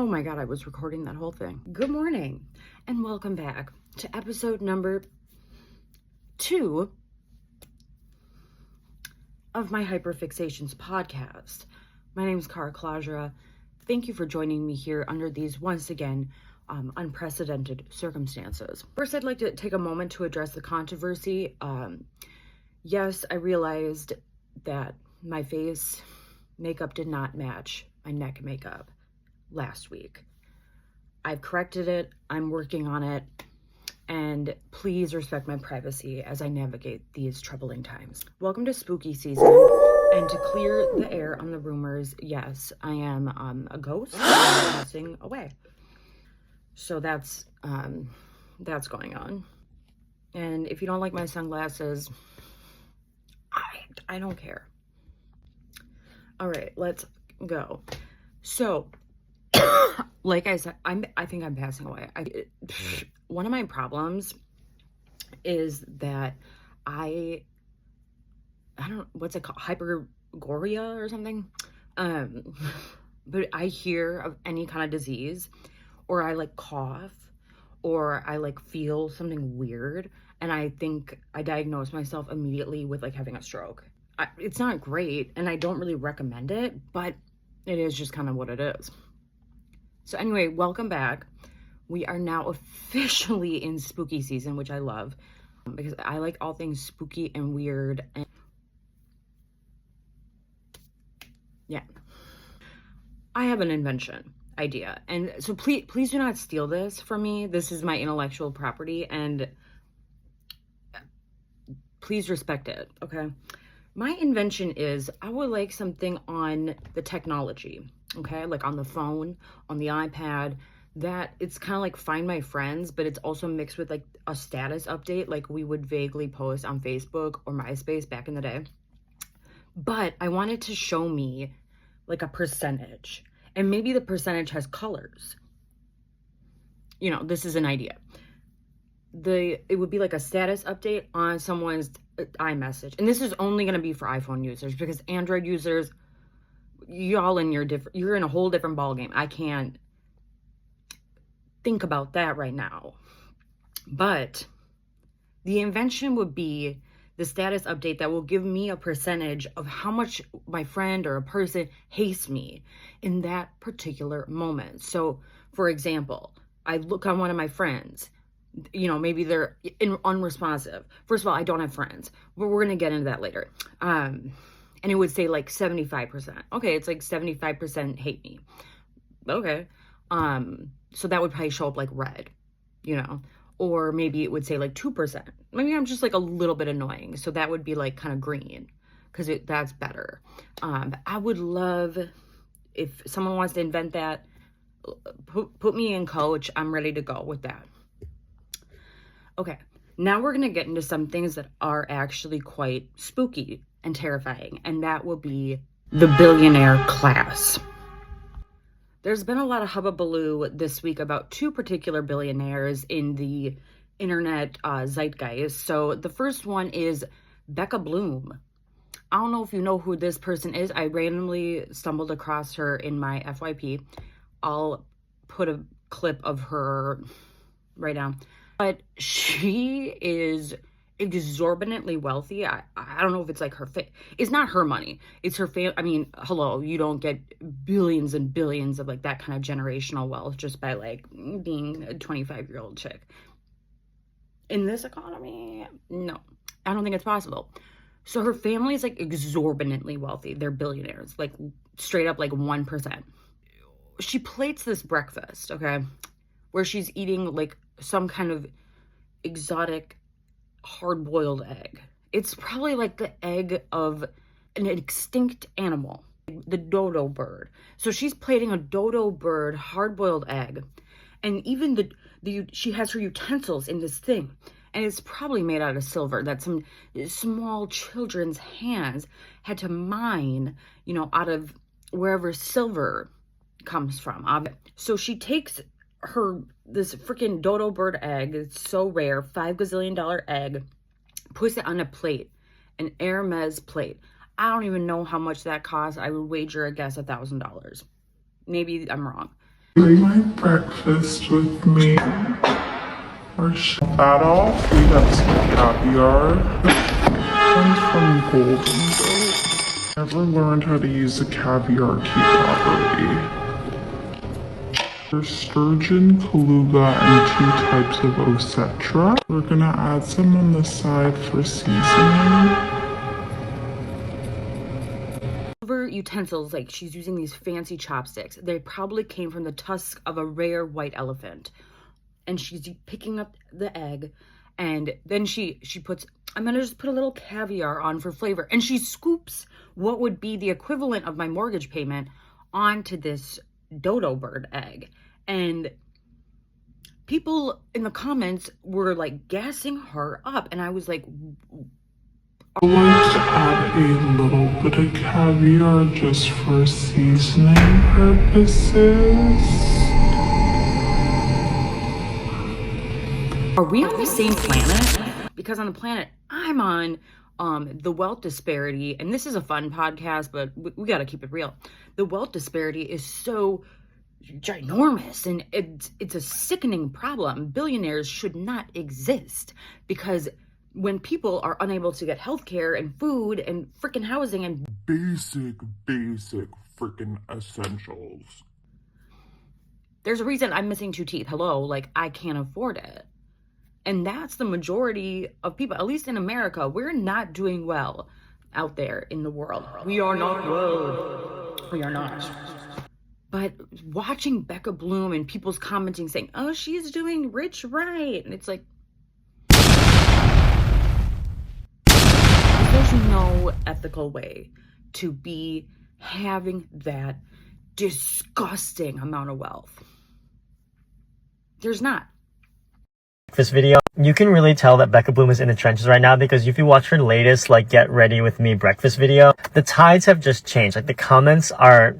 my God, I was recording that whole thing. Good morning and welcome back to episode number 2 of my Hyperfixations podcast. My name is Cara Claudia. Thank you for joining me here under these, once again, unprecedented circumstances. First, I'd like to take a moment to address the controversy. Yes, I realized that my face makeup did not match my neck makeup last week. I've corrected it. I'm working on it. And please respect my privacy as I navigate these troubling times. Welcome to spooky season. And to clear the air on the rumors, yes, I am a ghost passing away. So that's going on. And if you don't like my sunglasses, I don't care. All right, let's go. So, like I said, I think I'm passing away. One of my problems is that I don't, what's it called? Hypergoria or something? But I hear of any kind of disease, or I like cough, or I like feel something weird, and I think I diagnose myself immediately with like having a stroke. It's not great, and I don't really recommend it, but it is just kind of what it is. So anyway, welcome back. We are now officially in spooky season, which I love, because I like all things spooky and weird. And yeah, I have an invention idea, and so please do not steal this from me. This is my intellectual property, and please respect it, okay? My invention is I would like something on the technology, okay? Like on the phone, on the iPad, that it's kind of like Find My Friends, but it's also mixed with like a status update like we would vaguely post on Facebook or MySpace back in the day. But I wanted to show me like a percentage, and maybe the percentage has colors. You know, this is an idea. It would be like a status update on someone's iMessage, and this is only going to be for iPhone users, because Android users, you're in a whole different ballgame. I can't think about that right now. But the invention would be the status update that will give me a percentage of how much my friend or a person hates me in that particular moment. So, for example, I look on one of my friends, you know, maybe they're unresponsive. First of all, I don't have friends, but we're going to get into that later. And it would say like 75%. Okay, it's like 75% hate me. Okay. So that would probably show up like red, you know, or maybe it would say like 2%. Maybe I'm just like a little bit annoying. So that would be like kind of green, because that's better. But I would love if someone wants to invent that, put me in, coach. I'm ready to go with that. Okay, now we're going to get into some things that are actually quite spooky and terrifying, and that will be the billionaire class. There's been a lot of hubbubaloo this week about 2 particular billionaires in the internet zeitgeist. So the first one is Becca Bloom. I don't know if you know who this person is. I randomly stumbled across her in my FYP. I'll put a clip of her right now. But she is exorbitantly wealthy. I don't know if it's like it's not her money. It's her family. I mean, hello, you don't get billions and billions of like that kind of generational wealth just by like being a 25-year-old chick. In this economy, no, I don't think it's possible. So her family is like exorbitantly wealthy. They're billionaires, like straight up like 1%. She plates this breakfast, okay, where she's eating like some kind of exotic hard-boiled egg. It's probably like the egg of an extinct animal, the dodo bird. So she's plating a dodo bird hard-boiled egg, and even she has her utensils in this thing, and it's probably made out of silver that some small children's hands had to mine, you know, out of wherever silver comes from. So she takes this freaking dodo bird egg, it's so rare, $5 gazillion egg, puts it on a plate, an Hermes plate. I don't even know how much that costs. I would wager a guess $1,000. Maybe I'm wrong. Eating my breakfast with me. Or shut that off. We have some caviar. Comes from Golden Goat. Never learned how to use the caviar key properly. There's sturgeon, beluga, and 2 types of osetra. We're gonna add some on the side for seasoning. Utensils, like she's using these fancy chopsticks. They probably came from the tusk of a rare white elephant. And she's picking up the egg, and then she puts, I'm gonna just put a little caviar on for flavor, and she scoops what would be the equivalent of my mortgage payment onto this dodo bird egg. And people in the comments were like gassing her up, and I was like, I like to add a little bit of caviar just for seasoning purposes. are we on the same planet? Because on the planet I'm on, the wealth disparity, and this is a fun podcast, but we got to keep it real. The wealth disparity is so ginormous, and it's a sickening problem. Billionaires should not exist, because when people are unable to get healthcare and food and freaking housing and basic freaking essentials, there's a reason I'm missing 2 teeth. Hello, like I can't afford it. And that's the majority of people, at least in America. We're not doing well out there in the world. We are not well. We are not. But watching Becca Bloom and people's commenting saying, oh, she's doing rich right. And it's like, there's no ethical way to be having that disgusting amount of wealth. There's not. This video, you can really tell that Becca Bloom is in the trenches right now, because if you watch her latest like get ready with me breakfast video, the tides have just changed. Like the comments are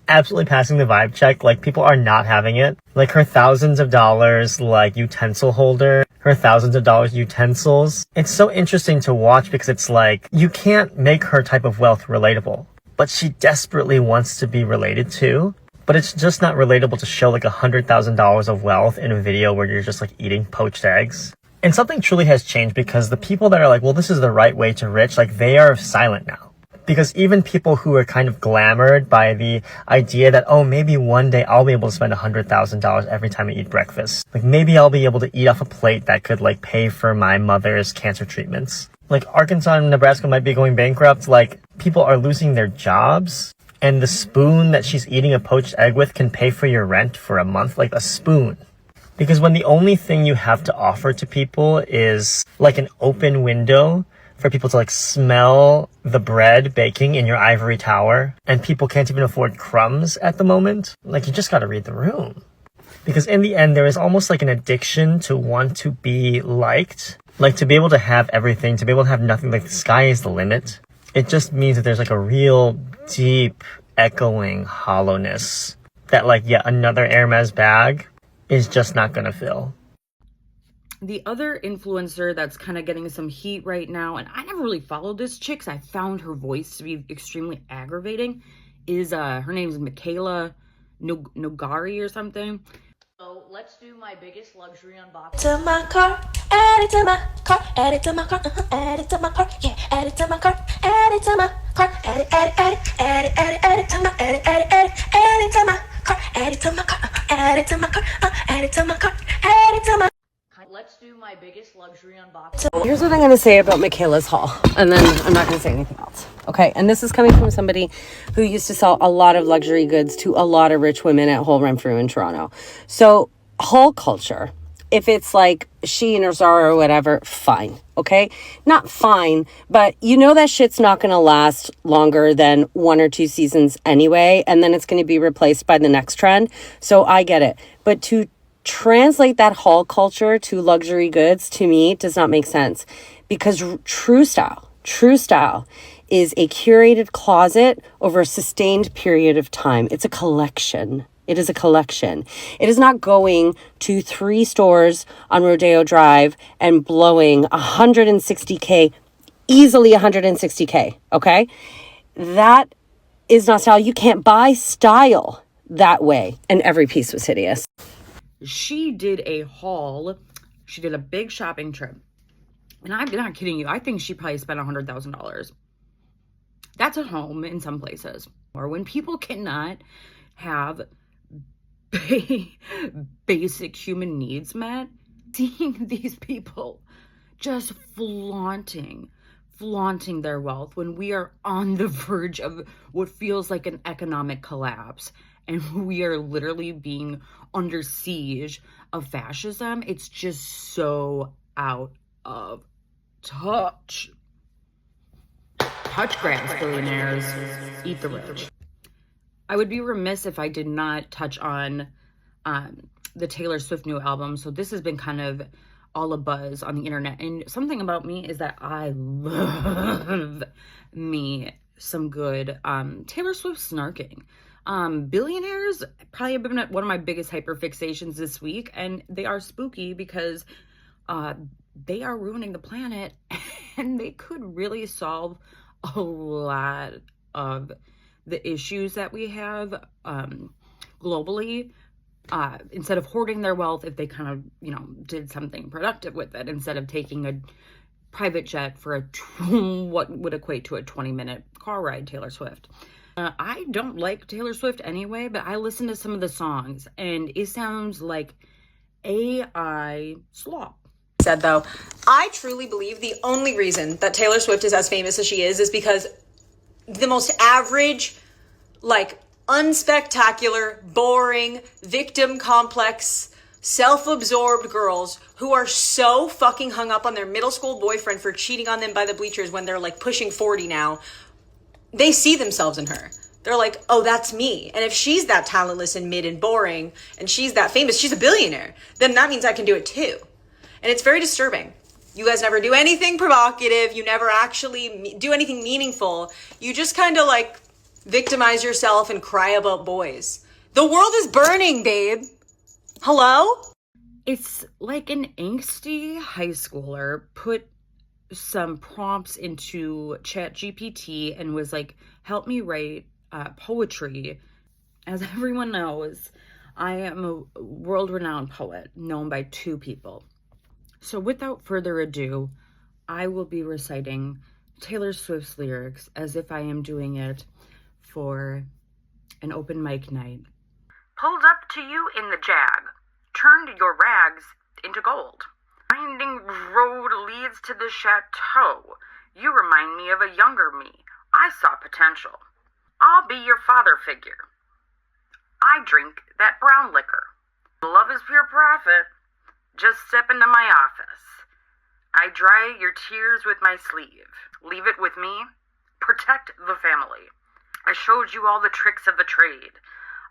absolutely passing the vibe check. Like people are not having it. Like her thousands of dollars like utensil holder, her thousands of dollars utensils. It's so interesting to watch, because it's like you can't make her type of wealth relatable, but she desperately wants to be related to. But it's just not relatable to show like $100,000 of wealth in a video where you're just like eating poached eggs. And something truly has changed, because the people that are like, well, this is the right way to rich, like they are silent now. Because even people who are kind of glamored by the idea that, oh, maybe one day I'll be able to spend $100,000 every time I eat breakfast. Like maybe I'll be able to eat off a plate that could like pay for my mother's cancer treatments. Like Arkansas and Nebraska might be going bankrupt. Like people are losing their jobs. And the spoon that she's eating a poached egg with can pay for your rent for a month, like a spoon. Because when the only thing you have to offer to people is like an open window for people to like smell the bread baking in your ivory tower, and people can't even afford crumbs at the moment, like you just gotta read the room. Because in the end, there is almost like an addiction to want to be liked, like to be able to have everything, to be able to have nothing, like the sky is the limit. It just means that there's like a real deep echoing hollowness that like yet another Hermes bag is just not gonna fill. The other influencer that's kind of getting some heat right now, and I never really followed this chick because I found her voice to be extremely aggravating, is her name is Michaela Nogari or something. So let's do my biggest luxury unboxing. To my car, add it to my car, add it to my car, add it to my car, yeah, add it to my car, add it to my car, add it to my, add it to my car, add it to my car, add it to my car, add it to my car, add it to my. Let's do my biggest luxury unboxing. Here's what I'm going to say about Michaela's haul, and then I'm not going to say anything else. Okay, and this is coming from somebody who used to sell a lot of luxury goods to a lot of rich women at Whole Renfrew in Toronto. So haul culture, if it's like Shein or Zara or whatever, fine, okay? Not fine, but you know that shit's not going to last longer than 1 or 2 seasons anyway, and then it's going to be replaced by the next trend. So I get it. But to translate that haul culture to luxury goods, to me, does not make sense, because true style is a curated closet over a sustained period of time. It's a collection. It is a collection. It is not going to 3 stores on Rodeo Drive and blowing $160K, easily $160K, okay? That is not style. You can't buy style that way. And every piece was hideous. She did a haul. She did a big shopping trip. And I'm not kidding you. I think she probably spent $100,000. That's a home in some places. Or when people cannot have basic human needs met, seeing these people just flaunting their wealth when we are on the verge of what feels like an economic collapse and we are literally being under siege of fascism, it's just so out of touch. Touch grabs, billionaires. Eat the rich. I would be remiss if I did not touch on the Taylor Swift new album. So this has been kind of all a buzz on the internet. And something about me is that I love me some good Taylor Swift snarking. Billionaires probably have been one of my biggest hyperfixations this week. And they are spooky because they are ruining the planet. And they could really solve a lot of the issues that we have globally, instead of hoarding their wealth, if they kind of, did something productive with it, instead of taking a private jet for what would equate to a 20-minute car ride, Taylor Swift. I don't like Taylor Swift anyway, but I listen to some of the songs, and it sounds like AI slop. Said though, I truly believe the only reason that Taylor Swift is as famous as she is because the most average, unspectacular, boring, victim complex, self-absorbed girls who are so fucking hung up on their middle school boyfriend for cheating on them by the bleachers when they're pushing 40 now, they see themselves in her. They're like, oh, that's me. And if she's that talentless and mid and boring and she's that famous, she's a billionaire, then that means I can do it too. And it's very disturbing. You guys never do anything provocative. You never actually do anything meaningful. You just kind of victimize yourself and cry about boys. The world is burning, babe. Hello? It's like an angsty high schooler put some prompts into ChatGPT and was like, help me write poetry. As everyone knows, I am a world-renowned poet known by two people. So without further ado, I will be reciting Taylor Swift's lyrics as if I am doing it for an open mic night. Pulled up to you in the Jag, turned your rags into gold. Winding road leads to the chateau. You remind me of a younger me. I saw potential. I'll be your father figure. I drink that brown liquor. Love is pure profit. Just step into my office. I dry your tears with my sleeve. Leave it with me. Protect the family. I showed you all the tricks of the trade.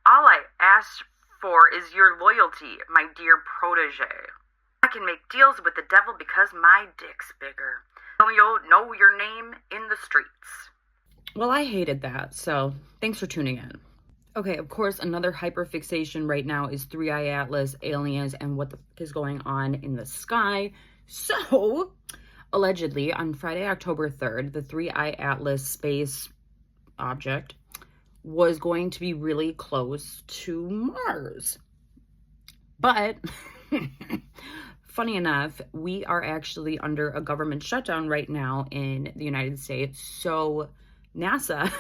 All I asked for is your loyalty, my dear protege. I can make deals with the devil because my dick's bigger. You'll know your name in the streets. Well, I hated that, so thanks for tuning in. Okay, of course, another hyperfixation right now is 3i Atlas, aliens, and what the fuck is going on in the sky. So, allegedly, on Friday, October 3rd, the 3i Atlas space object was going to be really close to Mars. But, funny enough, we are actually under a government shutdown right now in the United States, so NASA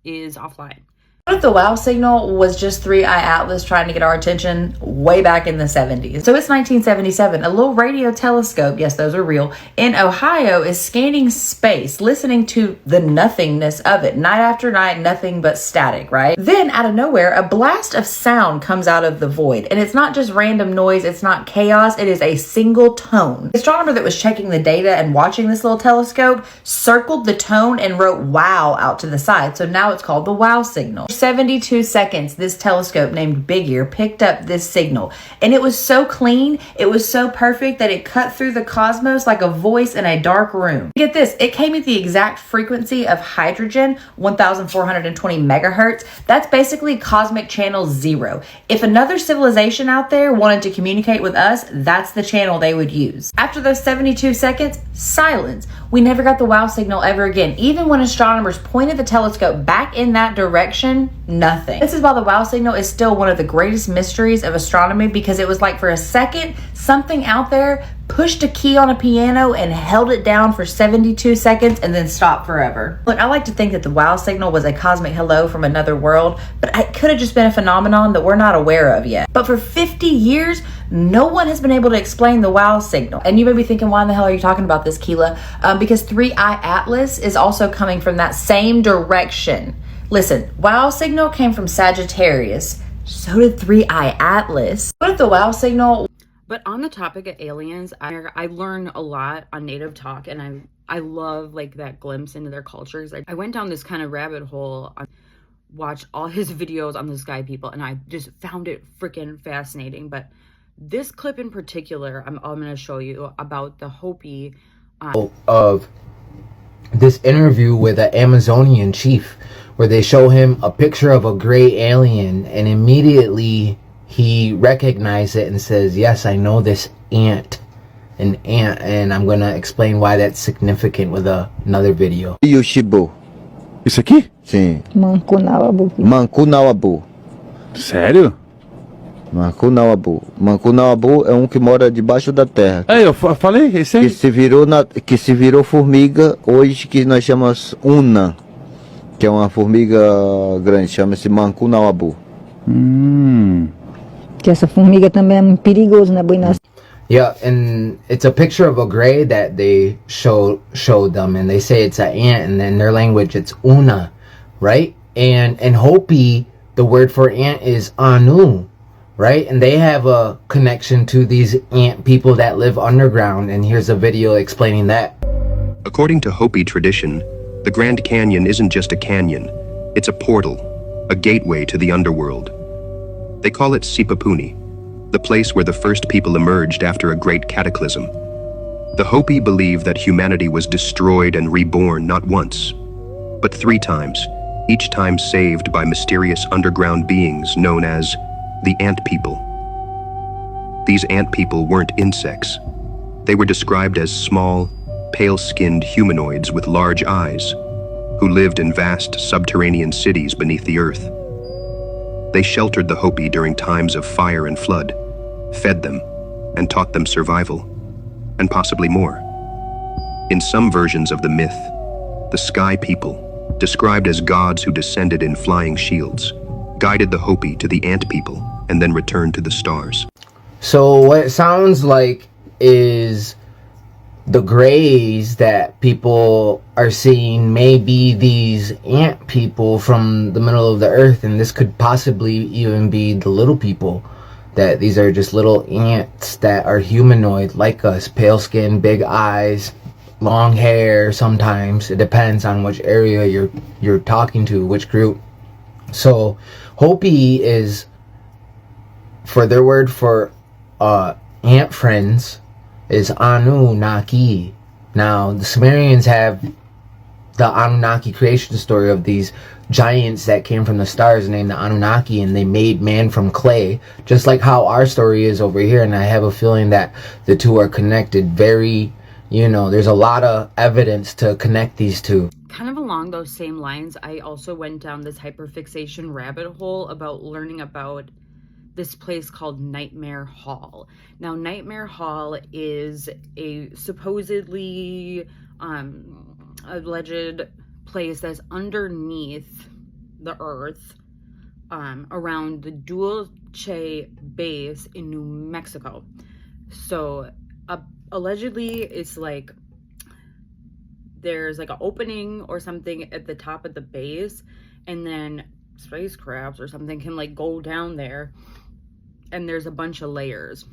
is offline. What if the wow signal was just 3i Atlas trying to get our attention way back in the 70s? So it's 1977. A little radio telescope, yes, those are real, in Ohio is scanning space, listening to the nothingness of it. Night after night, nothing but static, right? Then out of nowhere, a blast of sound comes out of the void. And it's not just random noise, it's not chaos, it is a single tone. The astronomer that was checking the data and watching this little telescope circled the tone and wrote wow out to the side. So now it's called the wow signal. 72 seconds, this telescope named Big Ear picked up this signal, and it was so clean, it was so perfect that it cut through the cosmos like a voice in a dark room. Get this, it came at the exact frequency of hydrogen, 1420 megahertz. That's basically cosmic channel 0. If another civilization out there wanted to communicate with us, that's the channel they would use. After those 72 seconds, silence. We never got the wow signal ever again. Even when astronomers pointed the telescope back in that direction, nothing. This is why the wow signal is still one of the greatest mysteries of astronomy, because it was like for a second, something out there pushed a key on a piano and held it down for 72 seconds and then stopped forever. Look, I like to think that the wow signal was a cosmic hello from another world, but it could have just been a phenomenon that we're not aware of yet. But for 50 years, no one has been able to explain the wow signal. And you may be thinking, why in the hell are you talking about this, Keela? Because 3I Atlas is also coming from that same direction. Listen, wow signal came from Sagittarius. So did 3I Atlas. What if the wow signal... But on the topic of aliens, I learn a lot on Native Talk, and I love like that glimpse into their cultures. I went down this kind of rabbit hole, watched all his videos on the sky people, and I just found it freaking fascinating. But this clip in particular, I'm going to show you about the Hopi. Of this interview with an Amazonian chief, where they show him a picture of a gray alien, and immediately he recognized it and says, yes, I know this ant, an ant, and I'm gonna explain why that's significant with another video. Yoshibo. Isso aqui? Sim. Mancunawabu. Mancunawabu. Sério? Mancunawabu. Mancunawabu é um que mora debaixo da terra. É, eu falei, esse aí. Que se virou formiga, hoje que nós chamamos Una, que é uma formiga grande, chama-se Mancunawabu. Que essa formiga também é muito perigosa, né, Buenas? Yeah, and it's a picture of a gray that they showed them, and they say it's an ant, and in their language it's Una, right? And in Hopi, the word for ant is Anu, right? And they have a connection to these ant people that live underground, and here's a video explaining that. According to Hopi tradition, the Grand Canyon isn't just a canyon, it's a portal, a gateway to the underworld. They call it Sipapuni, the place where the first people emerged after a great cataclysm. The Hopi believe that humanity was destroyed and reborn not once, but 3 times, each time saved by mysterious underground beings known as the Ant People. These Ant People weren't insects. They were described as small, pale-skinned humanoids with large eyes, who lived in vast subterranean cities beneath the earth. They sheltered the Hopi during times of fire and flood, fed them, and taught them survival, and possibly more. In some versions of the myth, the Sky People, described as gods who descended in flying shields, guided the Hopi to the Ant People and then returned to the stars. So what it sounds like is the grays that people are seeing may be these ant people from the middle of the earth, and this could possibly even be the little people, that these are just little ants that are humanoid like us, pale skin, big eyes, long hair. Sometimes it depends on which area you're talking to, which group. So Hopi is, for their word for ant friends, is Anunnaki. Now, the Sumerians have the Anunnaki creation story of these giants that came from the stars named the Anunnaki, and they made man from clay, just like how our story is over here. And I have a feeling that the two are connected. Very, there's a lot of evidence to connect these two. Kind of along those same lines, I also went down this hyperfixation rabbit hole about learning about this place called Nightmare Hall. Now, Nightmare Hall is a supposedly alleged place that's underneath the earth, around the Dulce base in New Mexico. So allegedly it's like there's like an opening or something at the top of the base, and then spacecrafts or something can like go down there, and there's a bunch of layers.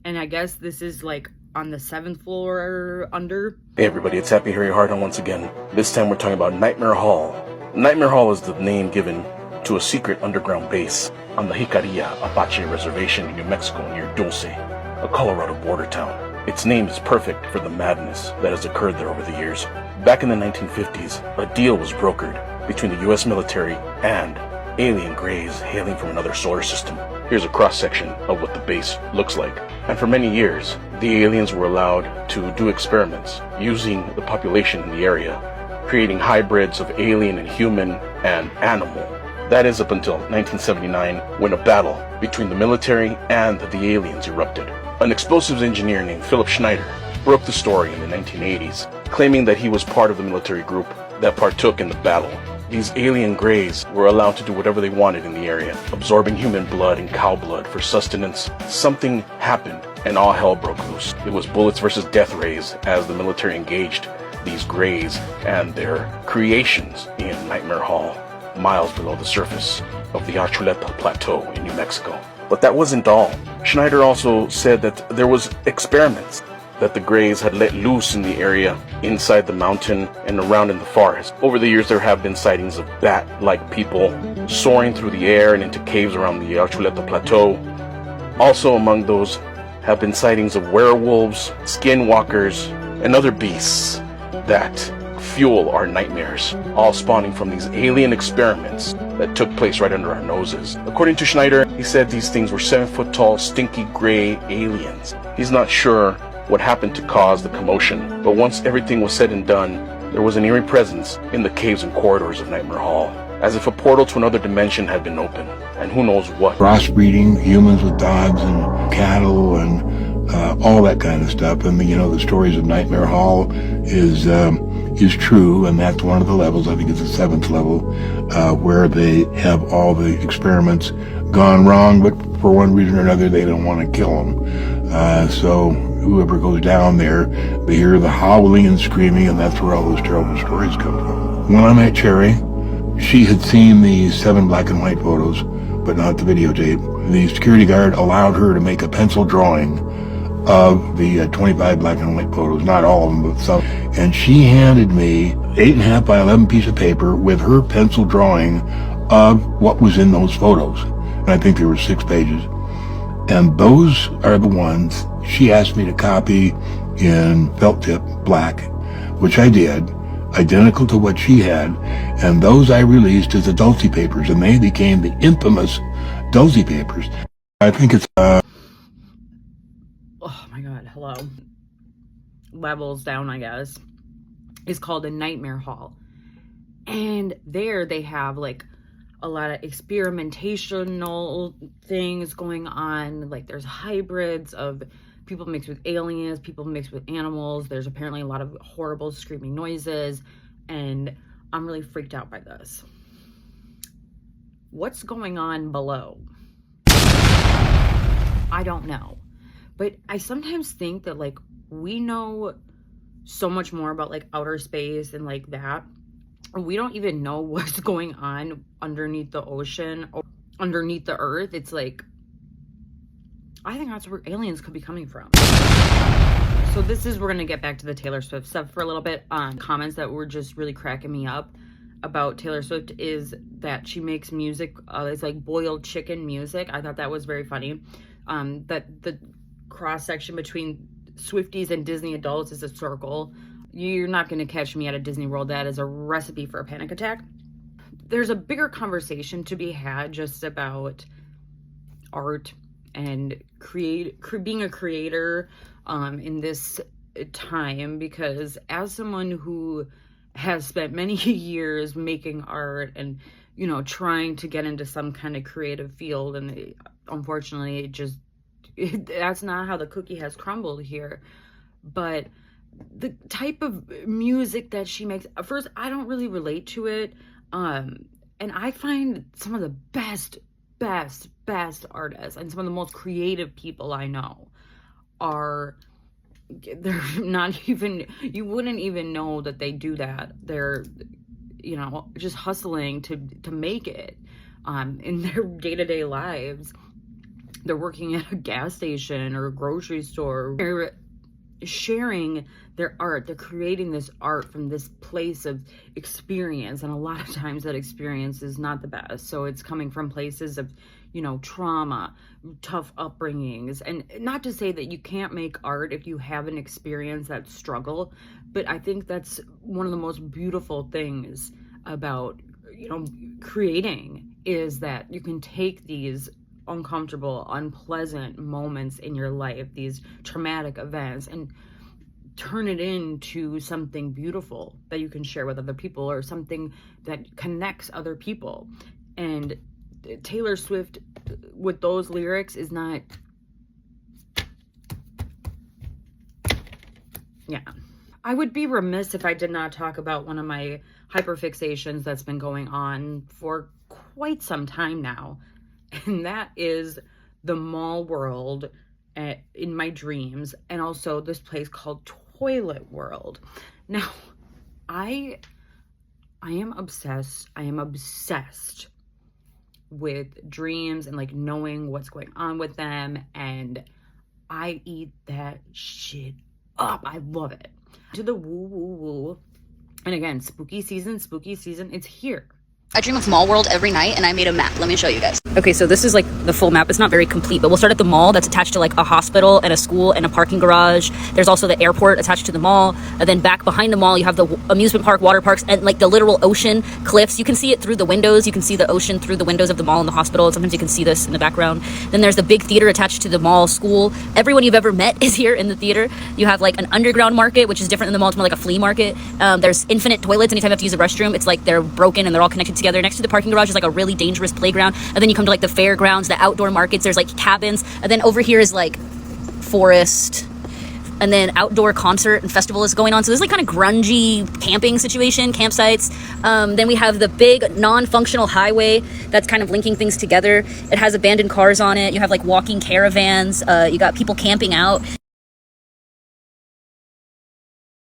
And I guess this is like on the 7th floor or under. Hey everybody, it's Happy Harry Hardin once again. This time we're talking about Nightmare Hall. Nightmare Hall is the name given to a secret underground base on the Jicarilla Apache Reservation in New Mexico near Dulce, a Colorado border town. Its name is perfect for the madness that has occurred there over the years. Back in the 1950s, a deal was brokered between the US military and alien greys hailing from another solar system. Here's a cross-section of what the base looks like. And for many years, the aliens were allowed to do experiments using the population in the area, creating hybrids of alien and human and animal. That is up until 1979, when a battle between the military and the aliens erupted. An explosives engineer named Philip Schneider broke the story in the 1980s, claiming that he was part of the military group that partook in the battle. These alien greys were allowed to do whatever they wanted in the area, absorbing human blood and cow blood for sustenance. Something happened and all hell broke loose. It was bullets versus death rays as the military engaged these greys and their creations in Nightmare Hall, miles below the surface of the Archuleta Plateau in New Mexico. But that wasn't all. Schneider also said that there was experiments that the greys had let loose in the area inside the mountain and around in the forest. Over the years, there have been sightings of bat-like people soaring through the air and into caves around the Archuleta Plateau. Also among those have been sightings of werewolves, skinwalkers, and other beasts that fuel our nightmares, all spawning from these alien experiments that took place right under our noses. According to Schneider, he said these things were 7-foot-tall, stinky gray aliens. He's not sure what happened to cause the commotion, but once everything was said and done, there was an eerie presence in the caves and corridors of Nightmare Hall, as if a portal to another dimension had been opened, and who knows what. Crossbreeding, humans with dogs and cattle and all that kind of stuff. And the stories of Nightmare Hall is true, and that's one of the levels. I think it's the 7th level, where they have all the experiments gone wrong, but for one reason or another, they don't want to kill them. So whoever goes down there, they hear the howling and screaming, and that's where all those terrible stories come from. When I met Cherry, she had seen the 7 black and white photos, but not the videotape. The security guard allowed her to make a pencil drawing of the 25 black and white photos, not all of them, but some. And she handed me 8.5 by 11 piece of paper with her pencil drawing of what was in those photos. And I think there were 6 pages. And those are the ones she asked me to copy in felt tip black, which I did, identical to what she had. And those I released as the Dulce papers, and they became the infamous Dulce papers. I think it's oh my god, hello. Levels down, I guess. Is called a Nightmare Hall. And there they have like a lot of experimentational things going on. Like there's hybrids of people mixed with aliens, people mixed with animals. There's apparently a lot of horrible screaming noises, and I'm really freaked out by this. What's going on below? I don't know. But I sometimes think that like we know so much more about like outer space and like that. We don't even know what's going on underneath the ocean or underneath the earth. It's like, I think that's where aliens could be coming from. So we're going to get back to the Taylor Swift stuff for a little bit. Comments that were just really cracking me up about Taylor Swift is that she makes music, it's like boiled chicken music. I thought that was very funny. That the cross section between Swifties and Disney adults is a circle. You're not going to catch me at a Disney World. That is a recipe for a panic attack. There's a bigger conversation to be had just about art and being a creator in this time, because as someone who has spent many years making art and, trying to get into some kind of creative field, and unfortunately that's not how the cookie has crumbled here. But the type of music that she makes, first, I don't really relate to it. And I find some of the best artists and some of the most creative people I know they're not even, you wouldn't even know that they do that. They're, just hustling to make it in their day-to-day lives. They're working at a gas station or a grocery store. They're sharing their art. They're creating this art from this place of experience, and a lot of times that experience is not the best. So it's coming from places of trauma, tough upbringings. And not to say that you can't make art if you haven't experienced that struggle, but I think that's one of the most beautiful things about creating, is that you can take these uncomfortable, unpleasant moments in your life, these traumatic events, and turn it into something beautiful that you can share with other people, or something that connects other people. And Taylor Swift with those lyrics is not, yeah. I would be remiss if I did not talk about one of my hyperfixations that's been going on for quite some time now, and that is the mall world in my dreams, and also this place called Toilet World. Now, I am obsessed. I am obsessed with dreams and like knowing what's going on with them, and I eat that shit up. I love it. To the woo woo woo. And again, spooky season, it's here. I dream of Mall World every night, and I made a map. Let me show you guys. Okay, so this is like the full map. It's not very complete, but we'll start at the mall that's attached to like a hospital and a school and a parking garage. There's also the airport attached to the mall. And then back behind the mall, you have the amusement park, water parks, and like the literal ocean cliffs. You can see it through the windows. You can see the ocean through the windows of the mall and the hospital. And sometimes you can see this in the background. Then there's the big theater attached to the mall school. Everyone you've ever met is here in the theater. You have like an underground market, which is different than the mall. It's more like a flea market. There's infinite toilets. Anytime you have to use a restroom, it's like they're broken and they're all connected together. Next to the parking garage is like a really dangerous playground, and then you come to like the fairgrounds, the outdoor markets, there's like cabins, and then over here is like forest, and then outdoor concert and festival is going on. So this is like kind of grungy camping situation, campsites. Then we have the big non-functional highway that's kind of linking things together. It has abandoned cars on it. You have like walking caravans. You got people camping out.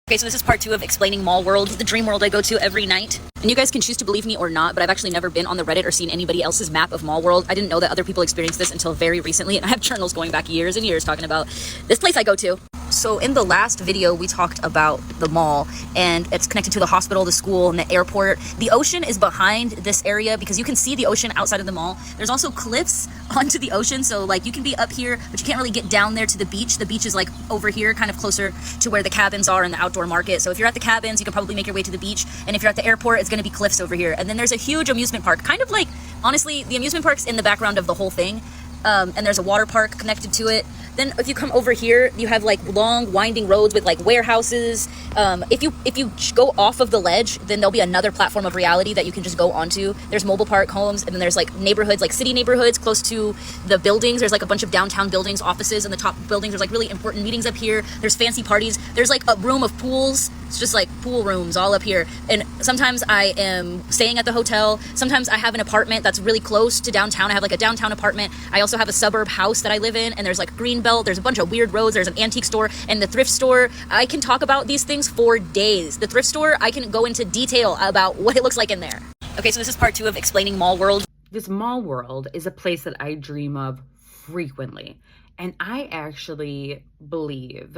Okay, so this is part 2 of explaining Mall World, the dream world I go to every night. And you guys can choose to believe me or not, but I've actually never been on the Reddit or seen anybody else's map of Mall World. I didn't know that other people experienced this until very recently, and I have journals going back years and years talking about this place I go to. So in the last video, we talked about the mall, and it's connected to the hospital, the school, and the airport. The ocean is behind this area because you can see the ocean outside of the mall. There's also cliffs onto the ocean, so like you can be up here, but you can't really get down there to the beach. The beach is like over here, kind of closer to where the cabins are in the outdoor market. So if you're at the cabins, you can probably make your way to the beach, and if you're at the airport, it's going to be cliffs over here. And then there's a huge amusement park, kind of like, honestly, the amusement park's in the background of the whole thing. And there's a water park connected to it. Then if you come over here, you have like long winding roads with like warehouses. If you go off of the ledge, then there'll be another platform of reality that you can just go onto. There's mobile park homes, and then there's like neighborhoods, like city neighborhoods close to the buildings. There's like a bunch of downtown buildings, offices, and the top buildings. There's like really important meetings up here. There's fancy parties. There's like a room of pools. It's just like pool rooms all up here. And sometimes I am staying at the hotel. Sometimes I have an apartment that's really close to downtown. I have like a downtown apartment. I also have a suburb house that I live in, and there's like green belt. There's a bunch of weird roads. There's an antique store and the thrift store. I can talk about these things for days. The thrift store, I can go into detail about what it looks like in there. Okay, so this is part 2 of explaining Mall World. This Mall World is a place that I dream of frequently. And I actually believe,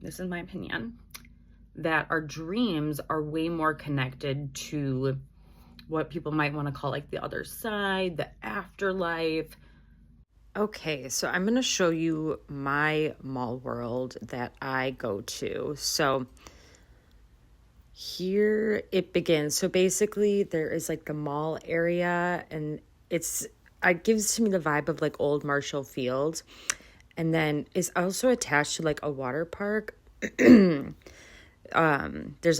this is my opinion, that our dreams are way more connected to what people might want to call like the other side, the afterlife. Okay, so I'm going to show you my mall world that I go to. So here it begins. So basically there is like the mall area, and it gives to me the vibe of like old Marshall Field. And then it's also attached to like a water park. There's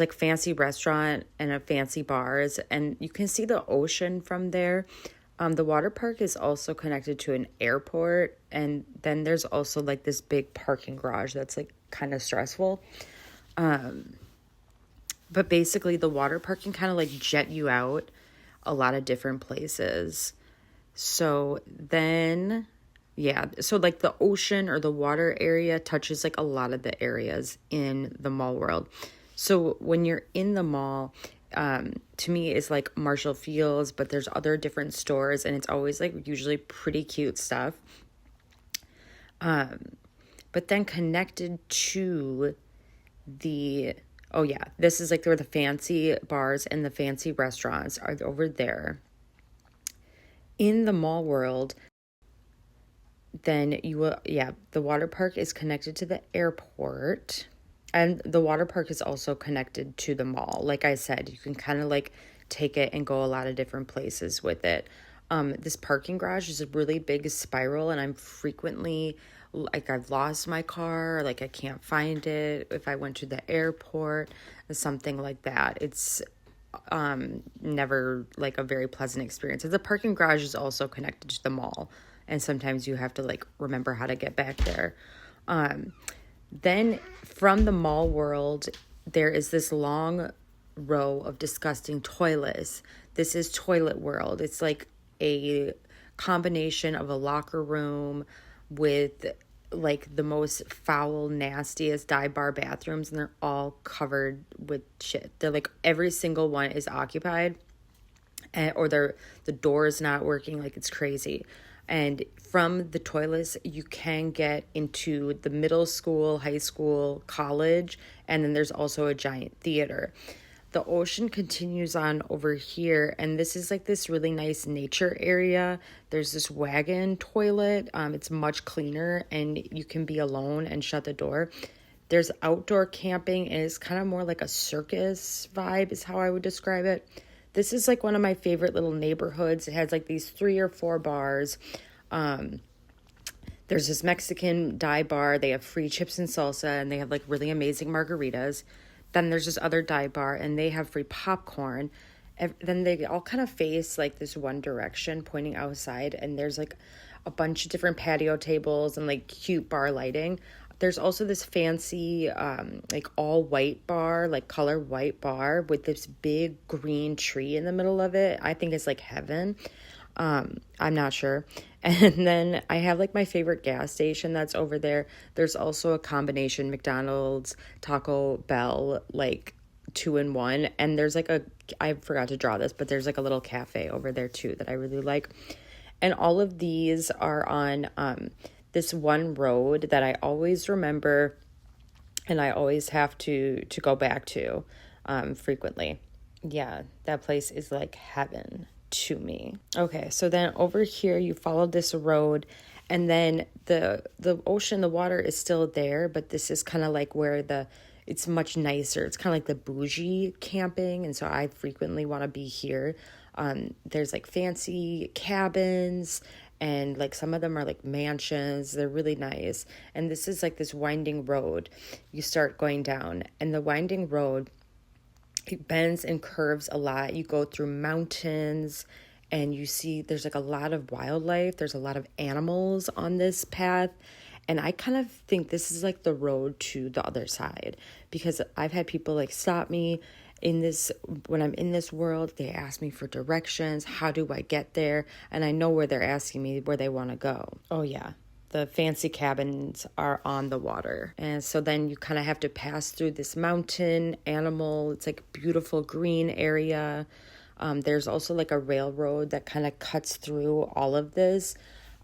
like fancy restaurant and a fancy bars, and you can see the ocean from there. The water park is also connected to an airport, and then there's also like this big parking garage that's like kind of stressful. But basically the water park can kind of like jet you out a lot of different places. So then, yeah, so like the ocean or the water area touches like a lot of the areas in the mall world. So when you're in the mall, to me it's like Marshall Fields, but there's other different stores, and it's always like usually pretty cute stuff. But then connected to this is like where the fancy bars and the fancy restaurants are over there. In the mall world, then the water park is connected to the airport, and the water park is also connected to the mall. Like I said, you can kind of like take it and go a lot of different places with it. This parking garage is a really big spiral, and I'm frequently like, I've lost my car, like I can't find it if I went to the airport, something like that. It's never like a very pleasant experience. The parking garage is also connected to the mall, and sometimes you have to like remember how to get back there. Then from the mall world, there is this long row of disgusting toilets. This is toilet world. It's like a combination of a locker room with like the most foul, nastiest dive bar bathrooms, and they're all covered with shit. They're like, every single one is occupied, or the door is not working. Like, it's crazy. And from the toilets, you can get into the middle school, high school, college, and then there's also a giant theater. The ocean continues on over here, and this is like this really nice nature area. There's this wagon toilet. It's much cleaner, and you can be alone and shut the door. There's outdoor camping, and it's kind of more like a circus vibe is how I would describe it. This is like one of my favorite little neighborhoods. It has like these 3 or 4 bars. There's this Mexican dive bar. They have free chips and salsa, and they have like really amazing margaritas. Then there's this other dive bar, and they have free popcorn. Then they all kind of face like this one direction pointing outside, and there's like a bunch of different patio tables and like cute bar lighting. There's also this fancy like all white bar, like color white bar with this big green tree in the middle of it. I think it's like heaven. I'm not sure. And then I have like my favorite gas station that's over there. There's also a combination McDonald's, Taco Bell, like 2-in-1. And there's like I forgot to draw this, but there's like a little cafe over there too that I really like. And all of these are on this one road that I always remember, and I always have to go back to frequently. Yeah, that place is like heaven to me. Okay, so then over here you follow this road, and then the ocean, the water is still there, but this is kind of like where it's much nicer. It's kind of like the bougie camping, and so I frequently want to be here. There's like fancy cabins, and like some of them are like mansions. They're really nice. And this is like this winding road you start going down, and the winding road, it bends and curves a lot. You go through mountains, and you see there's like a lot of wildlife. There's a lot of animals on this path. And I kind of think this is like the road to the other side, because I've had people like stop me when I'm in this world. They ask me for directions. How do I get there? And I know where they're asking me where they want to go. Oh yeah. The fancy cabins are on the water. And so then you kind of have to pass through this mountain animal. It's like a beautiful green area. There's also like a railroad that kind of cuts through all of this.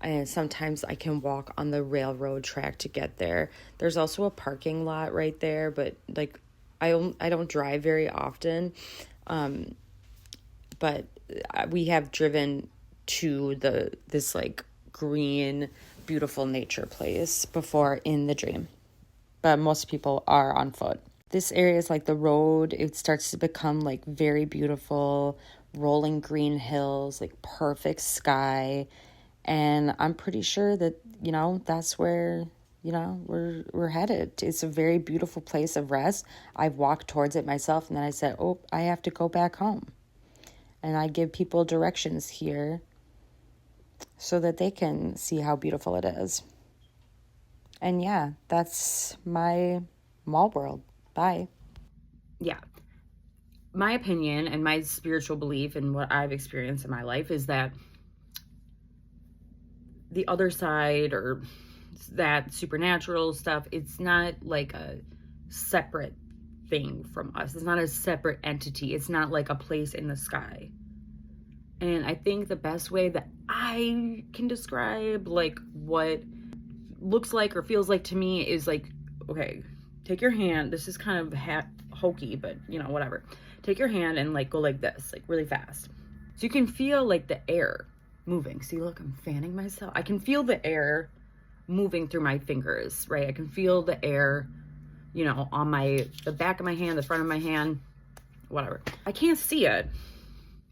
And sometimes I can walk on the railroad track to get there. There's also a parking lot right there, but like I don't drive very often. But we have driven to this like green, beautiful nature place before in the dream, but most people are on foot. This area is like the road. It starts to become like very beautiful, rolling green hills, like perfect sky. And I'm pretty sure that, that's where, we're headed. It's a very beautiful place of rest. I've walked towards it myself, and then I said, oh, I have to go back home. And I give people directions here so that they can see how beautiful it is. And yeah, that's my mall world. Bye. Yeah. My opinion and my spiritual belief and what I've experienced in my life is that the other side, or that supernatural stuff, it's not like a separate thing from us. It's not a separate entity. It's not like a place in the sky. And I think the best way that I can describe like what looks like or feels like to me is like, okay, take your hand. This is kind of hokey, but whatever. Take your hand and like go like this, like really fast. So you can feel like the air moving. See, look, I'm fanning myself. I can feel the air moving through my fingers, right? I can feel the air, on the back of my hand, the front of my hand, whatever. I can't see it,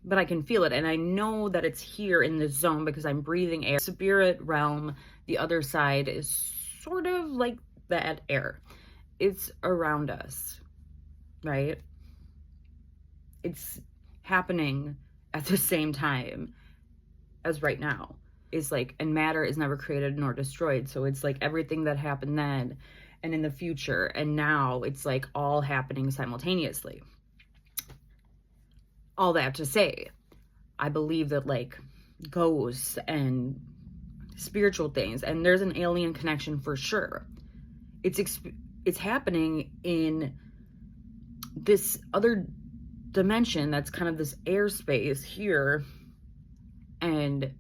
but I can feel it. And I know that it's here in this zone because I'm breathing air. Spirit realm, the other side, is sort of like that air. It's around us, right? It's happening at the same time as right now. It's like, and matter is never created nor destroyed. So it's like everything that happened then and in the future and now, it's like all happening simultaneously. All that to say, I believe that like ghosts and spiritual things, and there's an alien connection for sure. It's happening in this other dimension that's kind of this airspace here, and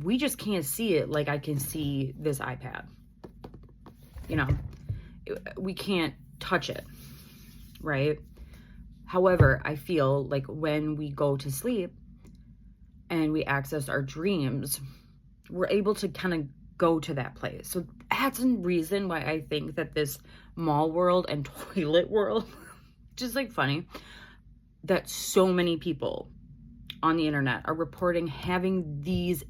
we just can't see it like I can see this iPad. You know, we can't touch it, right? However, I feel like when we go to sleep and we access our dreams, we're able to kind of go to that place. So that's a reason why I think that this mall world and toilet world, just like funny, that so many people on the internet are reporting having these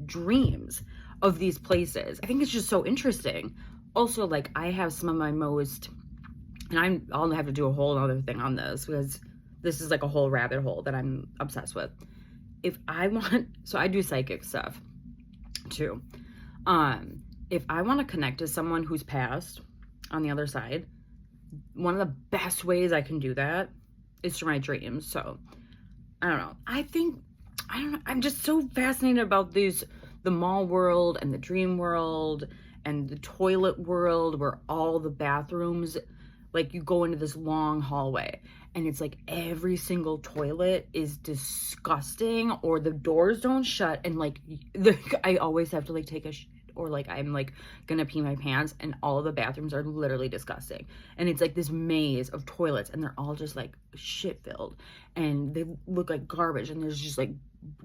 dreams of these places. I think it's just so interesting. Also, like, I have some of my most, and I'll have to do a whole other thing on this because this is like a whole rabbit hole that I'm obsessed with. If I want, so I do psychic stuff too. If I want to connect to someone who's passed on the other side, one of the best ways I can do that is through my dreams. So I don't know. I don't know. I'm just so fascinated about the mall world and the dream world and the toilet world where all the bathrooms, like you go into this long hallway and it's like every single toilet is disgusting or the doors don't shut and like I always have to like take a shit or like I'm like gonna pee my pants and all the bathrooms are literally disgusting. And it's like this maze of toilets and they're all just like shit filled and they look like garbage and there's just like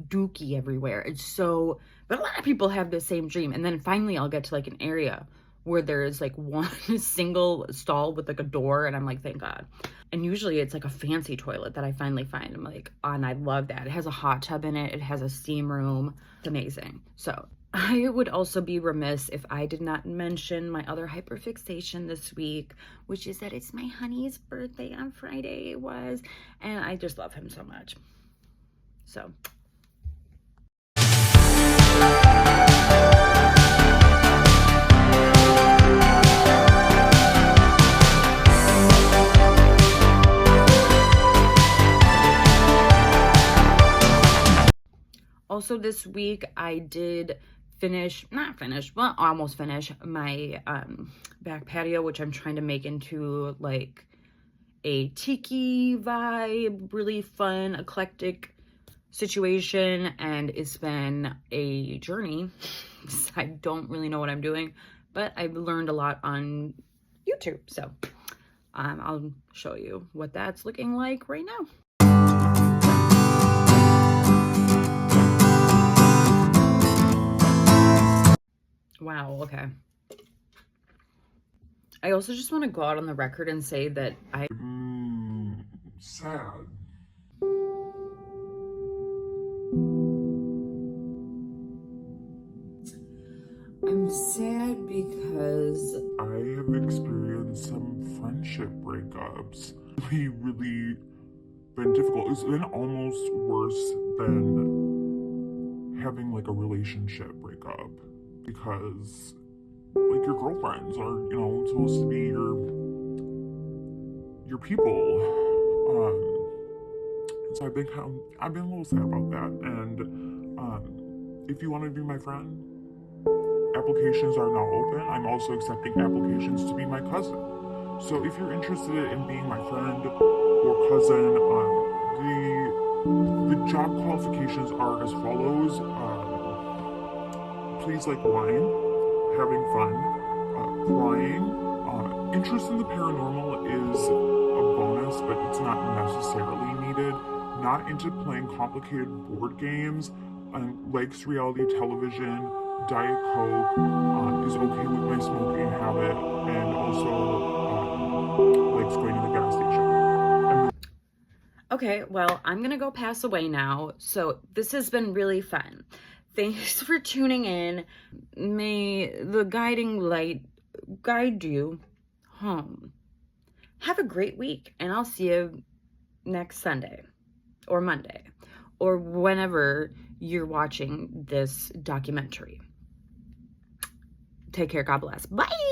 dookie everywhere. It's so, but a lot of people have the same dream. And then finally I'll get to like an area where there is like one single stall with like a door and I'm like, thank God. And usually it's like a fancy toilet that I finally find. I'm like, oh, and I love that. It has a hot tub in it. It has a steam room. It's amazing. So I would also be remiss if I did not mention my other hyperfixation this week, which is that it's my honey's birthday on Friday. It was, and I just love him so much. So also this week I did almost finish my back patio, which I'm trying to make into like a tiki vibe, really fun, eclectic situation, and it's been a journey. I don't really know what I'm doing, but I've learned a lot on YouTube, so I'll show you what that's looking like right now. Wow, okay. I also just want to go out on the record and say that sad. I'm sad because I have experienced some friendship breakups. Really been difficult. It's been almost worse than having like a relationship breakup because like your girlfriends are, you know, supposed to be your people. So I've been a little sad about that. And if you want to be my friend, applications are now open. I'm also accepting applications to be my cousin. So if you're interested in being my friend or cousin, the job qualifications are as follows. Please like wine, having fun, crying. Interest in the paranormal is a bonus, but it's not necessarily needed. Not into playing complicated board games, likes reality television, Diet Coke, is okay with my smoking habit, and also likes going to the gas station. Okay, well, I'm gonna go pass away now. So this has been really fun. Thanks for tuning in. May the guiding light guide you home. Have a great week, and I'll see you next Sunday or Monday or whenever you're watching this documentary. Take care. God bless. Bye.